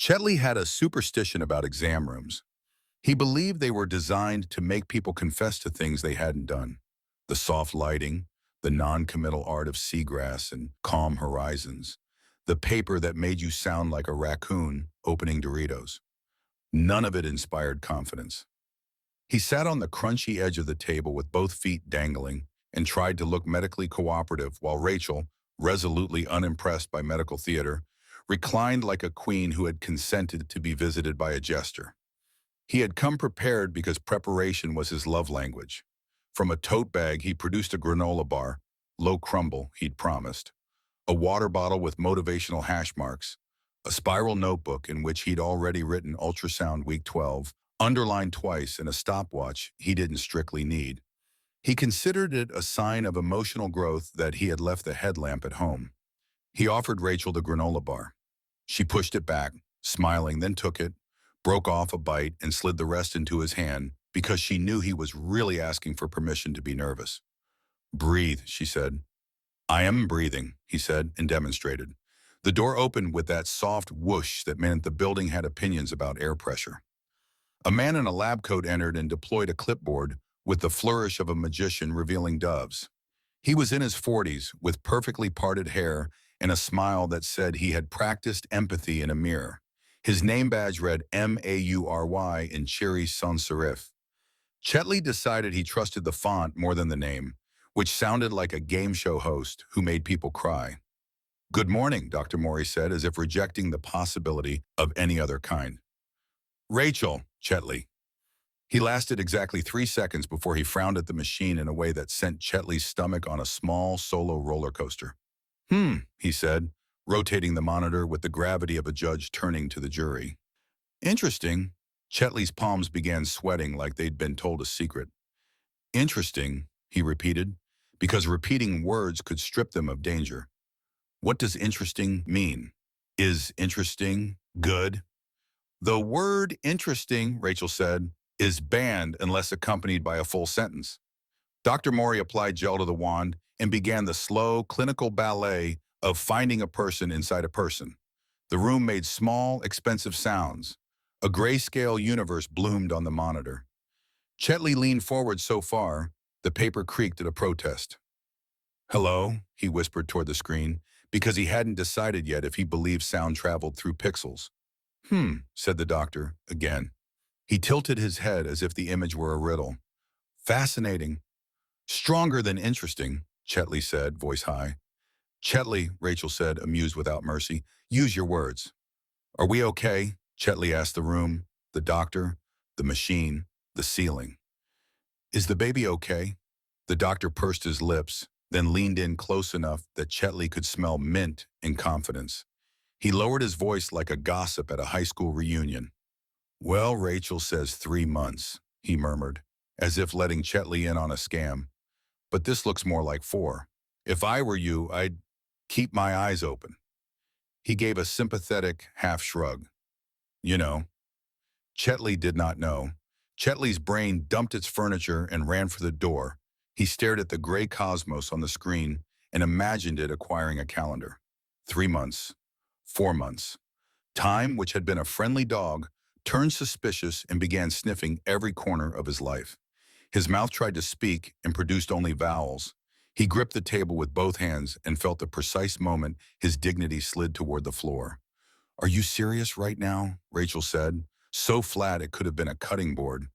Chetly had a superstition about exam rooms. He believed they were designed to make people confess to things they hadn't done. The soft lighting, the non-committal art of seagrass and calm horizons, the paper that made you sound like a raccoon opening Doritos. None of it inspired confidence. He sat on the crunchy edge of the table with both feet dangling and tried to look medically cooperative while Rachel, resolutely unimpressed by medical theater, reclined like a queen who had consented to be visited by a jester. He had come prepared because preparation was his love language. From a tote bag, he produced a granola bar, low crumble, he'd promised, a water bottle with motivational hash marks, a spiral notebook in which he'd already written Ultrasound Week 12, underlined twice, and a stopwatch he didn't strictly need. He considered it a sign of emotional growth that he had left the headlamp at home. He offered Rachel the granola bar. She pushed it back, smiling, then took it, broke off a bite, and slid the rest into his hand because she knew he was really asking for permission to be nervous. "Breathe," she said. "I am breathing," he said and demonstrated. The door opened with that soft whoosh that meant the building had opinions about air pressure. A man in a lab coat entered and deployed a clipboard with the flourish of a magician revealing doves. He was in his 40s, with perfectly parted hair and a smile that said he had practiced empathy in a mirror. His name badge read MAURY in cheery sans serif. Chetly decided he trusted the font more than the name, which sounded like a game show host who made people cry. "Good morning," Dr. Morey said, as if rejecting the possibility of any other kind. "Rachel," Chetly. He lasted exactly 3 seconds before he frowned at the machine in a way that sent Chetly's stomach on a small solo roller coaster. He said, rotating the monitor with the gravity of a judge turning to the jury. "Interesting." Chetly's palms began sweating like they'd been told a secret. "Interesting," he repeated, because repeating words could strip them of danger. "What does interesting mean? Is interesting good?" "The word interesting," Rachel said, "is banned unless accompanied by a full sentence." Dr. Morey applied gel to the wand and began the slow, clinical ballet of finding a person inside a person. The room made small, expensive sounds. A grayscale universe bloomed on the monitor. Chetly leaned forward so far, the paper creaked at a protest. "Hello," he whispered toward the screen, because he hadn't decided yet if he believed sound traveled through pixels. Said the doctor, again. He tilted his head as if the image were a riddle. "Fascinating. Stronger than interesting," Chetly said, voice high. "Chetly," Rachel said, amused without mercy, "use your words." "Are we okay?" Chetly asked the room, the doctor, the machine, the ceiling. "Is the baby okay?" The doctor pursed his lips, then leaned in close enough that Chetly could smell mint in confidence. He lowered his voice like a gossip at a high school reunion. "Well, Rachel says 3 months, he murmured, as if letting Chetly in on a scam. "But this looks more like 4. If I were you, I'd keep my eyes open." He gave a sympathetic half shrug. "You know." Chetly did not know. Chetly's brain dumped its furniture and ran for the door. He stared at the gray cosmos on the screen and imagined it acquiring a calendar. 3 months. 4 months. Time, which had been a friendly dog, turned suspicious and began sniffing every corner of his life. His mouth tried to speak and produced only vowels. He gripped the table with both hands and felt the precise moment his dignity slid toward the floor. "Are you serious right now?" Rachel said, so flat it could have been a cutting board.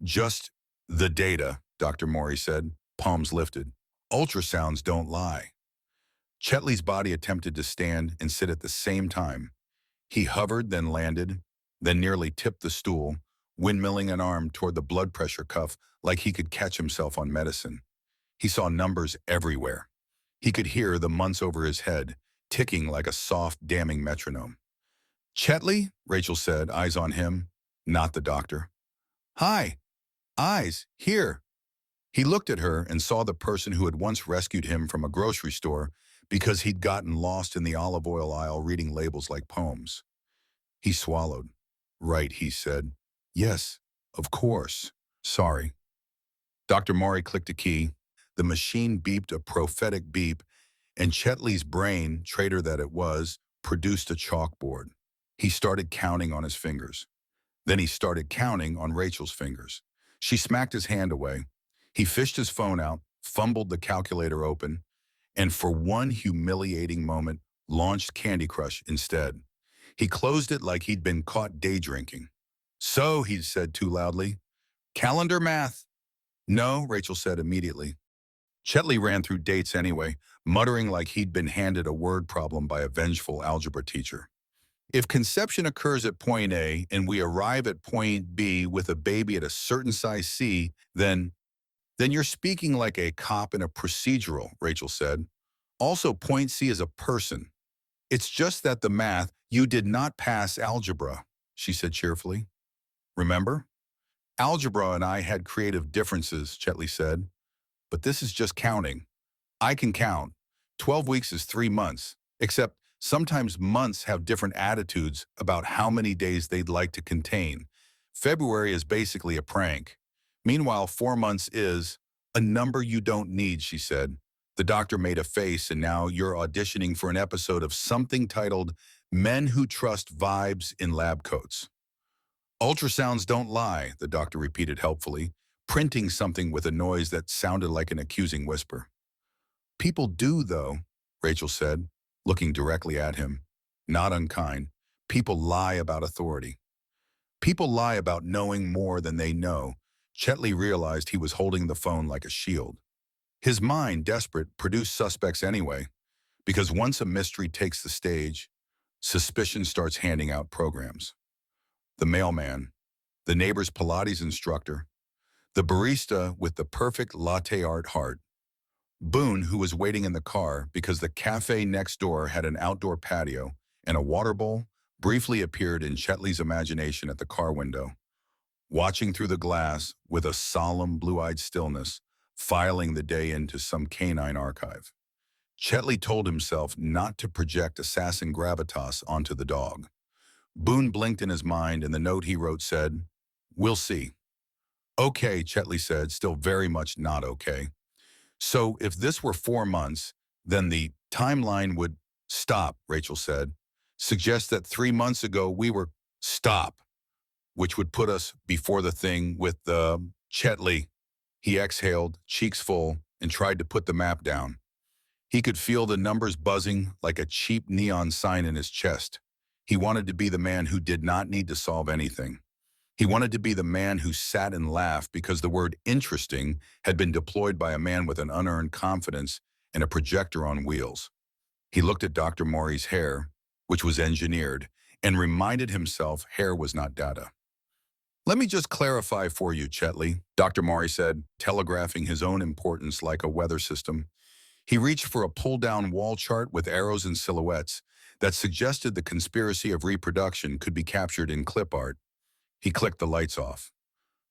"Just the data," Dr. Morey said, palms lifted. "Ultrasounds don't lie." Chetly's body attempted to stand and sit at the same time. He hovered, then landed, then nearly tipped the stool, windmilling an arm toward the blood pressure cuff like he could catch himself on medicine. He saw numbers everywhere. He could hear the months over his head, ticking like a soft, damning metronome. "Chetly," Rachel said, eyes on him, not the doctor. "Hi. Eyes, here." He looked at her and saw the person who had once rescued him from a grocery store because he'd gotten lost in the olive oil aisle reading labels like poems. He swallowed. "Right," he said. "Yes, of course. Sorry." Dr. Morey clicked a key. The machine beeped a prophetic beep, and Chetly's brain, traitor that it was, produced a chalkboard. He started counting on his fingers. Then he started counting on Rachel's fingers. She smacked his hand away. He fished his phone out, fumbled the calculator open, and for one humiliating moment, launched Candy Crush instead. He closed it like he'd been caught day drinking. So, he said too loudly, calendar math. No, Rachel said immediately. Chetley ran through dates anyway, muttering like he'd been handed a word problem by a vengeful algebra teacher. If conception occurs at point A and we arrive at point B with a baby at a certain size C, then you're speaking like a cop in a procedural, Rachel said. Also, point C is a person. It's just that the math, you did not pass algebra, she said cheerfully. Remember? Algebra and I had creative differences, Chetley said. But this is just counting. I can count. 12 weeks is 3 months, except sometimes months have different attitudes about how many days they'd like to contain. February is basically a prank. Meanwhile, 4 months is a number you don't need, she said. The doctor made a face, and now you're auditioning for an episode of something titled Men Who Trust Vibes in Lab Coats. Ultrasounds don't lie, the doctor repeated helpfully, printing something with a noise that sounded like an accusing whisper. People do, though, Rachel said, looking directly at him. Not unkind. People lie about authority. People lie about knowing more than they know. Chetley realized he was holding the phone like a shield. His mind, desperate, produced suspects anyway, because once a mystery takes the stage, suspicion starts handing out programs. The mailman, the neighbor's Pilates instructor, the barista with the perfect latte art heart, Boone, who was waiting in the car because the cafe next door had an outdoor patio and a water bowl, briefly appeared in Chetley's imagination at the car window, watching through the glass with a solemn blue-eyed stillness, filing the day into some canine archive. Chetley told himself not to project assassin gravitas onto the dog. Boone blinked in his mind, and the note he wrote said, "We'll see." "Okay," Chetley said, still very much not okay. "So if this were 4 months, then the timeline would stop," Rachel said. "Suggest that 3 months ago we were stop, which would put us before the thing with the Chetley." He exhaled, cheeks full, and tried to put the map down. He could feel the numbers buzzing like a cheap neon sign in his chest. He wanted to be the man who did not need to solve anything. He wanted to be the man who sat and laughed because the word interesting had been deployed by a man with an unearned confidence and a projector on wheels. He looked at Dr. Maury's hair, which was engineered, and reminded himself hair was not data. "Let me just clarify for you, Chetley," Dr. Maury said, telegraphing his own importance like a weather system. He reached for a pull-down wall chart with arrows and silhouettes that suggested the conspiracy of reproduction could be captured in clip art. He clicked the lights off.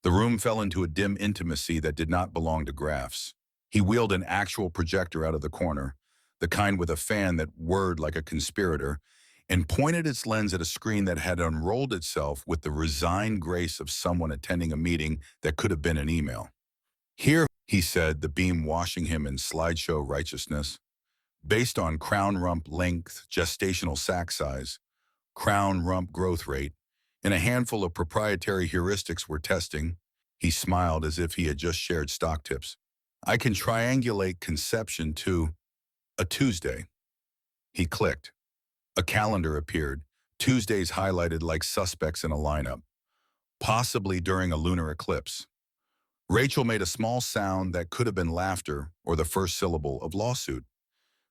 The room fell into a dim intimacy that did not belong to graphs. He wheeled an actual projector out of the corner, the kind with a fan that whirred like a conspirator, and pointed its lens at a screen that had unrolled itself with the resigned grace of someone attending a meeting that could have been an email. "Here," he said, the beam washing him in slideshow righteousness. "Based on crown rump length, gestational sac size, crown rump growth rate, and a handful of proprietary heuristics we're testing," he smiled as if he had just shared stock tips, "I can triangulate conception to a Tuesday." He clicked. A calendar appeared, Tuesdays highlighted like suspects in a lineup, possibly during a lunar eclipse. Rachel made a small sound that could have been laughter or the first syllable of lawsuit.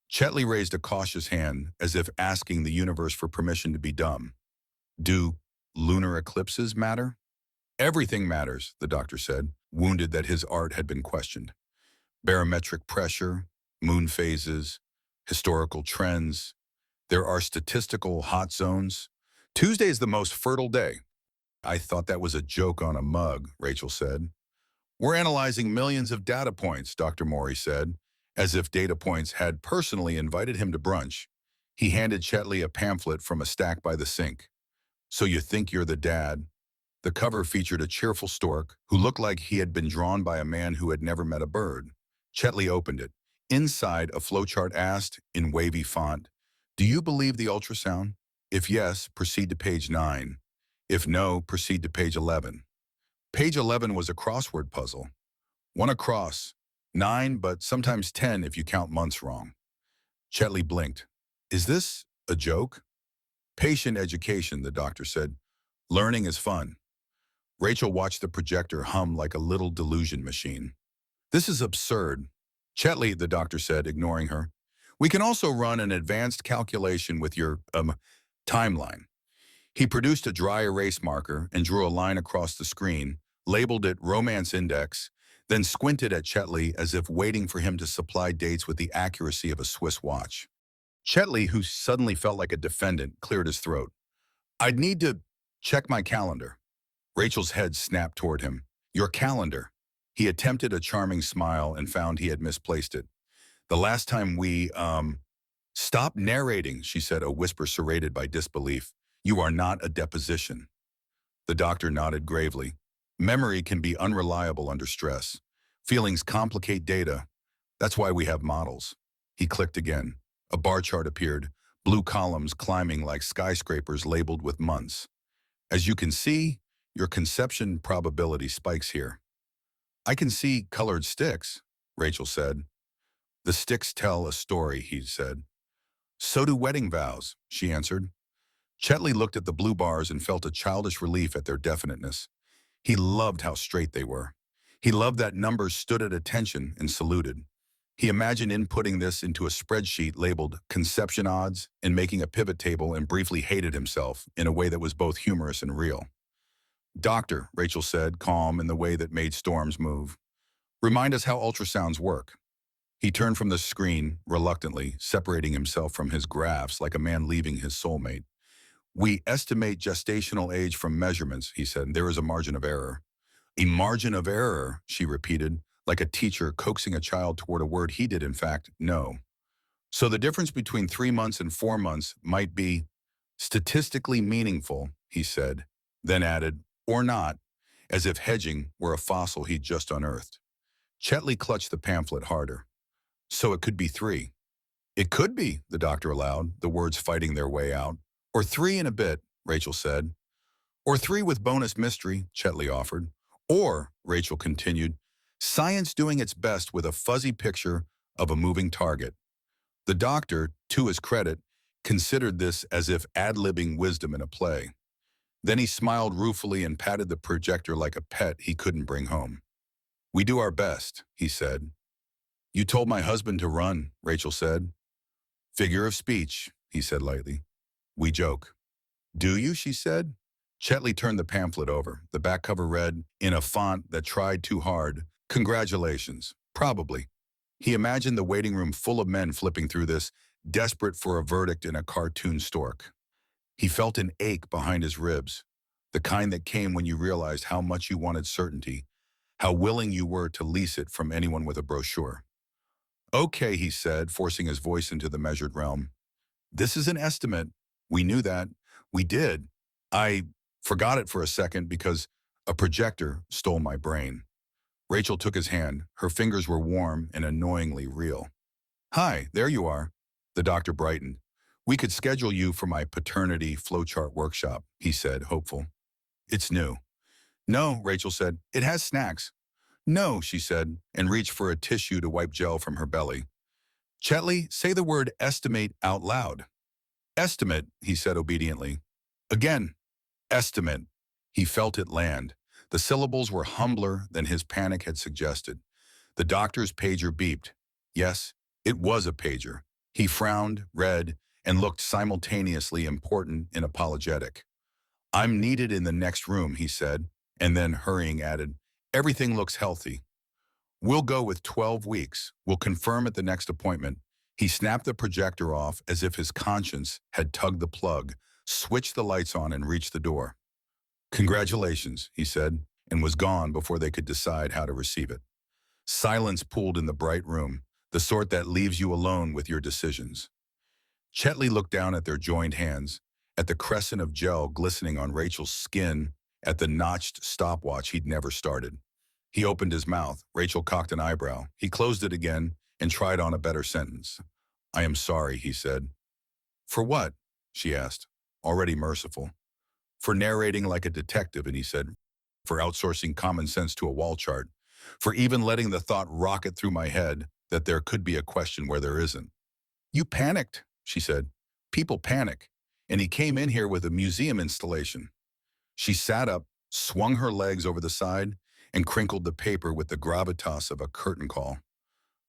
Chetley raised a cautious hand, as if asking the universe for permission to be dumb. "Do lunar eclipses matter?" "Everything matters," the doctor said, wounded that his art had been questioned. "Barometric pressure, moon phases, historical trends. There are statistical hot zones. Tuesday is the most fertile day." "I thought that was a joke on a mug," Rachel said. "We're analyzing millions of data points," Dr. Maury said, as if data points had personally invited him to brunch. He handed Chetley a pamphlet from a stack by the sink. "So you think you're the dad?" The cover featured a cheerful stork who looked like he had been drawn by a man who had never met a bird. Chetley opened it. Inside, a flowchart asked, in wavy font, "Do you believe the ultrasound?" If yes, proceed to page 9. If no, proceed to page 11. Page 11 was a crossword puzzle. One across, 9, but sometimes 10 if you count months wrong. Chetley blinked. Is this a joke? Patient education, the doctor said. Learning is fun. Rachel watched the projector hum like a little delusion machine. This is absurd. Chetley, the doctor said, ignoring her. We can also run an advanced calculation with your, timeline. He produced a dry erase marker and drew a line across the screen, labeled it Romance Index, then squinted at Chetley as if waiting for him to supply dates with the accuracy of a Swiss watch. Chetley, who suddenly felt like a defendant, cleared his throat. I'd need to check my calendar. Rachel's head snapped toward him. Your calendar. He attempted a charming smile and found he had misplaced it. The last time we, Stop narrating, she said, a whisper serrated by disbelief. You are not a deposition. The doctor nodded gravely. Memory can be unreliable under stress. Feelings complicate data. That's why we have models. He clicked again. A bar chart appeared, blue columns climbing like skyscrapers labeled with months. As you can see, your conception probability spikes here. I can see colored sticks, Rachel said. The sticks tell a story, he said. So do wedding vows, she answered. Chetley looked at the blue bars and felt a childish relief at their definiteness. He loved how straight they were. He loved that numbers stood at attention and saluted. He imagined inputting this into a spreadsheet labeled conception odds and making a pivot table, and briefly hated himself in a way that was both humorous and real. Doctor, Rachel said, calm in the way that made storms move. Remind us how ultrasounds work. He turned from the screen, reluctantly, separating himself from his graphs like a man leaving his soulmate. We estimate gestational age from measurements, he said. There is a margin of error. A margin of error, she repeated, like a teacher coaxing a child toward a word he did, in fact, know. So the difference between 3 months and 4 months might be statistically meaningful, he said, then added, or not, as if hedging were a fossil he'd just unearthed. Chetley clutched the pamphlet harder. So it could be 3. It could be, the doctor allowed, the words fighting their way out. Or 3 and a bit, Rachel said. Or 3 with bonus mystery, Chetley offered. Or, Rachel continued, science doing its best with a fuzzy picture of a moving target. The doctor, to his credit, considered this as if ad-libbing wisdom in a play. Then he smiled ruefully and patted the projector like a pet he couldn't bring home. We do our best, he said. You told my husband to run, Rachel said. Figure of speech, he said lightly. We joke. Do you, she said. Chetley turned the pamphlet over. The back cover read, in a font that tried too hard, congratulations, probably. He imagined the waiting room full of men flipping through this, desperate for a verdict in a cartoon stork. He felt an ache behind his ribs, the kind that came when you realized how much you wanted certainty, how willing you were to lease it from anyone with a brochure. Okay, he said, forcing his voice into the measured realm. This is an estimate. We knew that. We did. I forgot it for a second because a projector stole my brain. Rachel took his hand. Her fingers were warm and annoyingly real. Hi, there you are. The doctor brightened. We could schedule you for my paternity flowchart workshop, he said, hopeful. It's new. No, Rachel said. It has snacks. No, she said, and reached for a tissue to wipe gel from her belly. Chetley, say the word estimate out loud. Estimate, he said obediently. Again, estimate. He felt it land. The syllables were humbler than his panic had suggested. The doctor's pager beeped. Yes, it was a pager. He frowned, read, and looked simultaneously important and apologetic. I'm needed in the next room, he said, and then, hurrying, added, everything looks healthy. We'll go with 12 weeks. We'll confirm at the next appointment. He snapped the projector off as if his conscience had tugged the plug, switched the lights on, and reached the door. Congratulations, he said, and was gone before they could decide how to receive it. Silence pooled in the bright room, the sort that leaves you alone with your decisions. Chetley looked down at their joined hands, at the crescent of gel glistening on Rachel's skin, at the notched stopwatch he'd never started. He opened his mouth. Rachel cocked an eyebrow. He closed it again and tried on a better sentence. I am sorry, he said. For what? She asked. already merciful. For narrating like a detective, and he said, for outsourcing common sense to a wall chart, for even letting the thought rocket through my head that there could be a question where there isn't. You panicked, she said. People panic. And he came in here with a museum installation. She sat up, swung her legs over the side, and crinkled the paper with the gravitas of a curtain call.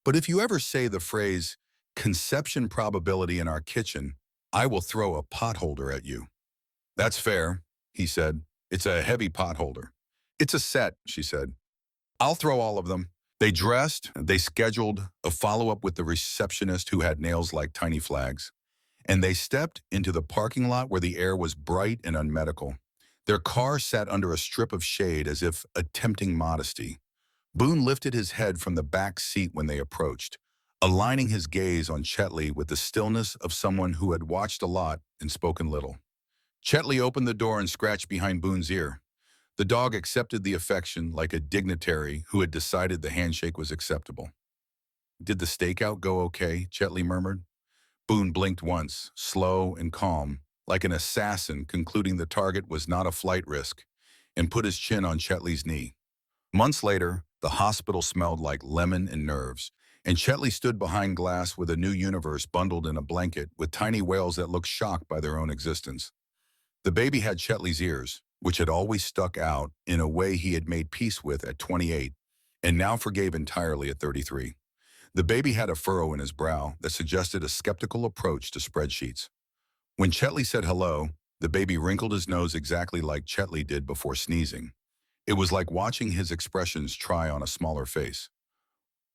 But if you ever say the phrase, conception probability in our kitchen, I will throw a potholder at you. That's fair, he said. It's a heavy potholder. It's a set, she said. I'll throw all of them. They dressed, they scheduled a follow-up with the receptionist who had nails like tiny flags, and they stepped into the parking lot where the air was bright and unmedical. Their car sat under a strip of shade as if attempting modesty. Boone lifted his head from the back seat when they approached, aligning his gaze on Chetley with the stillness of someone who had watched a lot and spoken little. Chetley opened the door and scratched behind Boone's ear. The dog accepted the affection like a dignitary who had decided the handshake was acceptable. Did the stakeout go okay? Chetley murmured. Boone blinked once, slow and calm, like an assassin concluding the target was not a flight risk, and put his chin on Chetley's knee. Months later, the hospital smelled like lemon and nerves, and Chetley stood behind glass with a new universe bundled in a blanket with tiny whales that looked shocked by their own existence. The baby had Chetley's ears, which had always stuck out in a way he had made peace with at 28, and now forgave entirely at 33. The baby had a furrow in his brow that suggested a skeptical approach to spreadsheets. When Chetley said hello, the baby wrinkled his nose exactly like Chetley did before sneezing. It was like watching his expressions try on a smaller face.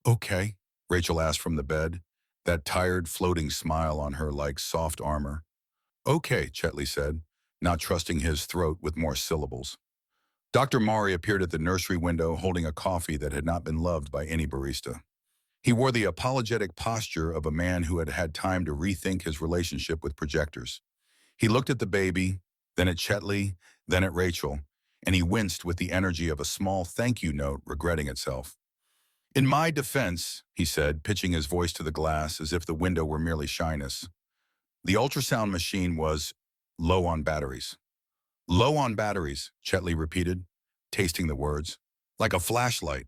Okay, Rachel asked from the bed, that tired, floating smile on her like soft armor. Okay, Chetley said, not trusting his throat with more syllables. Dr. Maury appeared at the nursery window holding a coffee that had not been loved by any barista. He wore the apologetic posture of a man who had had time to rethink his relationship with projectors. He looked at the baby, then at Chetley, then at Rachel, and he winced with the energy of a small thank you note regretting itself. In my defense, he said, pitching his voice to the glass as if the window were merely shyness, the ultrasound machine was low on batteries. Low on batteries, Chetley repeated, tasting the words, like a flashlight.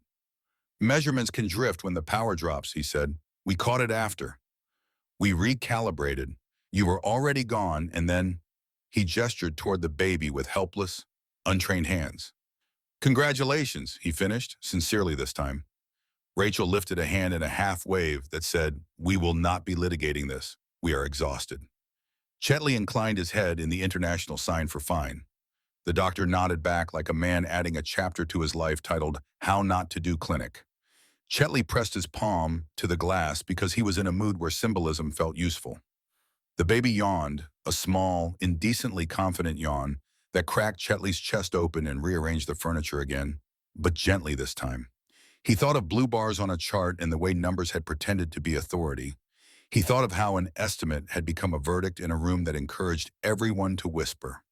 Measurements can drift when the power drops, he said. We caught it after. We recalibrated. You were already gone, and then he gestured toward the baby with helpless, untrained hands. Congratulations, he finished, sincerely this time. Rachel lifted a hand in a half wave that said, we will not be litigating this. We are exhausted. Chetley inclined his head in the international sign for fine. The doctor nodded back like a man adding a chapter to his life titled How Not to Do Clinic. Chetley pressed his palm to the glass because he was in a mood where symbolism felt useful. The baby yawned, a small, indecently confident yawn that cracked Chetley's chest open and rearranged the furniture again, but gently this time. He thought of blue bars on a chart and the way numbers had pretended to be authority. He thought of how an estimate had become a verdict in a room that encouraged everyone to whisper.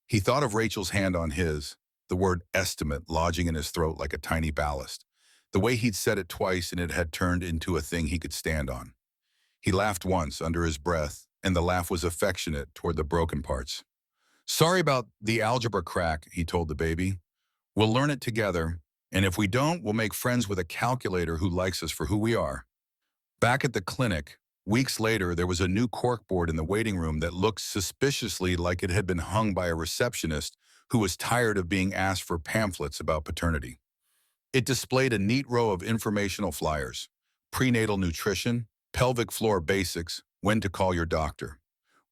He thought of Rachel's hand on his, the word estimate lodging in his throat like a tiny ballast, the way he'd said it twice and it had turned into a thing he could stand on. He laughed once under his breath, and the laugh was affectionate toward the broken parts. Sorry about the algebra crack, he told the baby. We'll learn it together, and if we don't, we'll make friends with a calculator who likes us for who we are. Back at the clinic, weeks later, there was a new corkboard in the waiting room that looked suspiciously like it had been hung by a receptionist who was tired of being asked for pamphlets about paternity. It displayed a neat row of informational flyers: prenatal nutrition, pelvic floor basics, when to call your doctor.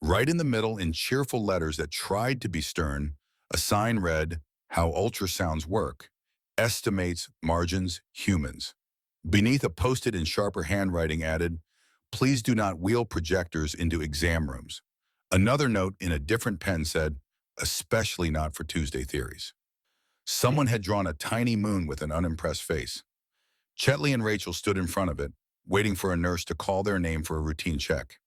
Right in the middle, in cheerful letters that tried to be stern, a sign read, How Ultrasounds Work, Estimates, Margins, Humans. Beneath, a post-it in sharper handwriting added, Please do not wheel projectors into exam rooms. Another note in a different pen said, Especially not for Tuesday theories. Someone had drawn a tiny moon with an unimpressed face. Chetley and Rachel stood in front of it, waiting for a nurse to call their name for a routine check.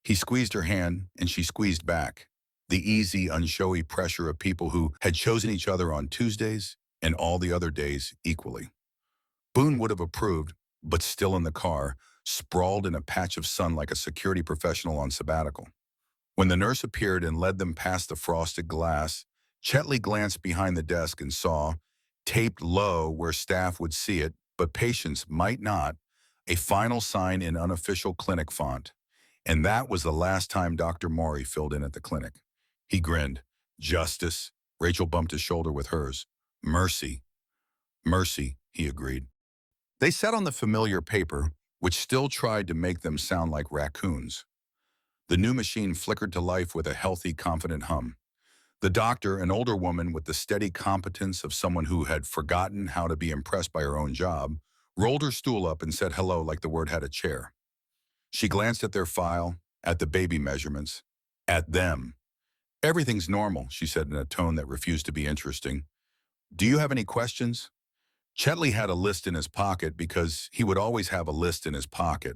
He squeezed her hand, and she squeezed back, the easy, unshowy pressure of people who had chosen each other on Tuesdays and all the other days equally. Boone would have approved, but still in the car, sprawled in a patch of sun like a security professional on sabbatical. When the nurse appeared and led them past the frosted glass, Chetly glanced behind the desk and saw, taped low where staff would see it, but patients might not, a final sign in unofficial clinic font. And that was the last time Dr. Maury filled in at the clinic. He grinned. Justice. Rachel bumped his shoulder with hers. Mercy. Mercy, he agreed. They sat on the familiar paper, which still tried to make them sound like raccoons. The new machine flickered to life with a healthy, confident hum. The doctor, an older woman with the steady competence of someone who had forgotten how to be impressed by her own job, rolled her stool up and said hello like the word had a chair. She glanced at their file, at the baby measurements, at them. Everything's normal, she said in a tone that refused to be interesting. Do you have any questions? Chetley had a list in his pocket because he would always have a list in his pocket.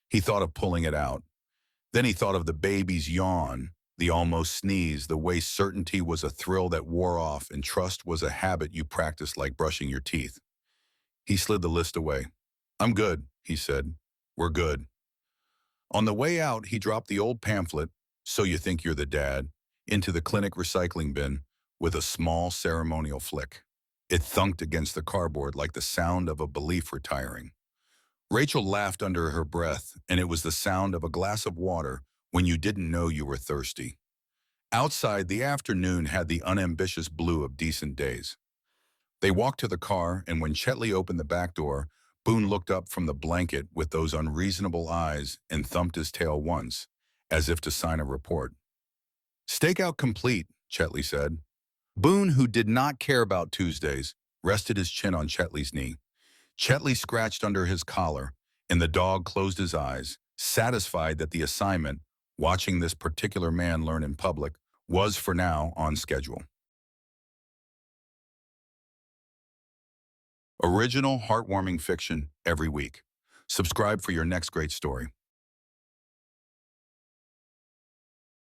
He thought of pulling it out. Then he thought of the baby's yawn, the almost sneeze, the way certainty was a thrill that wore off and trust was a habit you practiced like brushing your teeth. He slid the list away. I'm good, he said. We're good. On the way out, he dropped the old pamphlet, So You Think You're the Dad, into the clinic recycling bin with a small ceremonial flick. It thunked against the cardboard like the sound of a belief retiring. Rachel laughed under her breath, and it was the sound of a glass of water when you didn't know you were thirsty. Outside, the afternoon had the unambitious blue of decent days. They walked to the car, and when Chetley opened the back door, Boone looked up from the blanket with those unreasonable eyes and thumped his tail once, as if to sign a report. Stakeout complete, Chetley said. Boone, who did not care about Tuesdays, rested his chin on Chetley's knee. Chetley scratched under his collar, and the dog closed his eyes, satisfied that the assignment, watching this particular man learn in public, was for now on schedule. Original, heartwarming fiction every week. Subscribe for your next great story.